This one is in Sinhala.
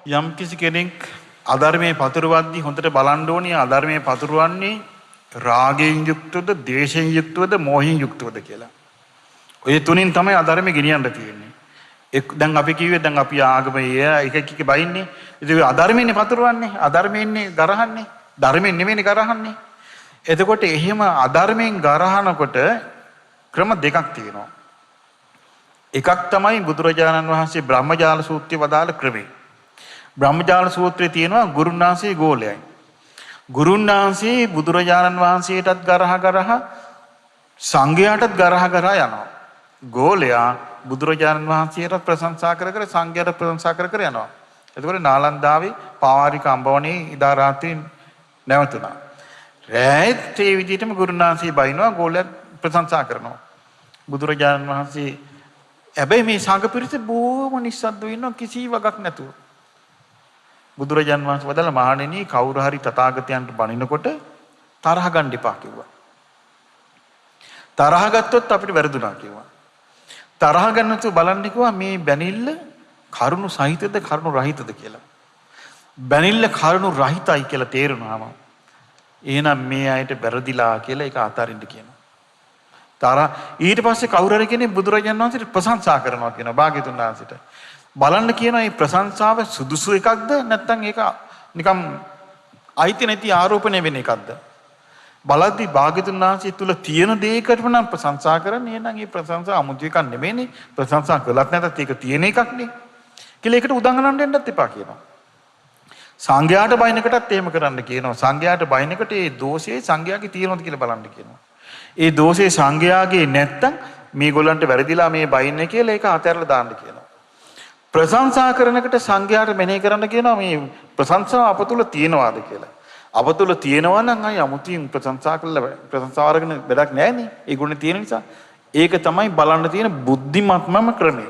යම් කිසි කෙනෙක් අධර්මයේ පතුරවද්දී හොඳට බලන්න ඕනේ අධර්මයේ පතුරවන්නේ රාගයෙන් යුක්තවද, ද්වේෂයෙන් යුක්තවද, මෝහයෙන් යුක්තවද කියලා. ඔය තුنين තමයි අධර්මෙ ගෙනියන්න තියෙන්නේ. දැන් අපි කිව්වේ දැන් අපි ආගමයේ එක බයින්නේ. ඉතින් අධර්මෙන්නේ පතුරවන්නේ, අධර්මෙන්නේ ගරහන්නේ, ධර්මෙන් නෙමෙයිනේ ගරහන්නේ. එතකොට එහෙම අධර්මෙන් ගරහනකොට ක්‍රම දෙකක් තියෙනවා. එකක් තමයි බුදුරජාණන් වහන්සේ බ්‍රහ්මජාල සූත්‍රයේ වදාළ ක්‍රමය. බ්‍රහ්මජාල සූත්‍රයේ තියෙනවා ගුරුන් වහන්සේ ගෝලයයි. ගුරුන් වහන්සේ බුදුරජාණන් වහන්සේටත් ගරහ සංඝයාටත් ගරහ යනවා. ගෝලයා බුදුරජාණන් වහන්සේට ප්‍රශංසා කර සංඝයාට ප්‍රශංසා කර යනවා. එතකොට නාලන්දාවේ පාවාරික අඹවණේ ඉදා රාත්‍රියේ නැවතුණා. රැත් ඒ විදිහටම ගුරුන් වහන්සේ බයිනවා ගෝලයා ප්‍රශංසා කරනවා. බුදුරජාණන් වහන්සේ හැබැයි මේ සංඝ පිරිස බොහොම නිස්සද්දව ඉන්නවා කිසි වගක් නැතුව. බුදුරජාණන් වහන්සේ වදාළ මහණෙනි කවුරු හරි තථාගතයන්ට බණිනකොට තරහ ගන්න එපා කිව්වා. තරහ ගත්තොත් අපිට වැරදුනා කිව්වා. තරහ ගන්න නැතුව බලන්න කිව්වා මේ බැනිල්ල කරුණු සහිතද කරුණු රහිතද කියලා. බැනිල්ල කරුණු රහිතයි කියලා තේරුණාම එහෙනම් මේ අයට වැරදිලා කියලා ඒක අතාරින්න කියනවා. ඊට පස්සේ කවුරු හරි කෙනෙක් බුදුරජාණන් වහන්සේට ප්‍රශංසා කරනවා කියනවා භාග්‍යතුන් වහන්සේට. බලන්න කියනවා මේ ප්‍රශංසාව සුදුසු එකක්ද නැත්නම් ඒක නිකම් අයිති නැති ආරෝපණය වෙන එකක්ද? බලද්දී භාග්‍යතුන් වහන්සේ තුල තියෙන දෙයකට නම් ප්‍රශංසා කරන්නේ එහෙනම් මේ ප්‍රශංසා අමුතු එකක් නෙමෙයිනේ. ප්‍රශංසා කළත් නැත්නම් ඒක තියෙන එකක් නේ. කියලා ඒකට උදංගනන්න දෙන්නත් එපා කියනවා. සංඝයාට බයිනකටත් එහෙම කරන්න කියනවා. සංඝයාට බයිනකට ඒ දෝෂේ සංඝයාගේ තියෙනවද කියලා බලන්න කියනවා. ඒ දෝෂේ සංඝයාගේ නැත්තම් මේගොල්ලන්ට වැරදිලා මේ බයින්නේ කියලා ඒක අතහැරලා දාන්න කියනවා. ප්‍රශංසා කරනකට සංඝයාට මෙනෙහි කරන්න කියනවා මේ ප්‍රශංසාව අප තුල තියෙනවාද කියලා. අප තුල තියෙනවා නම් අය අමුතියෙන් ප්‍රශංසා කළා ප්‍රශංසා වරගෙන වැඩක් නැහැ නේ. ඒ ගුණ තියෙන නිසා ඒක තමයි බලන්න තියෙන බුද්ධිමත්මම ක්‍රමය.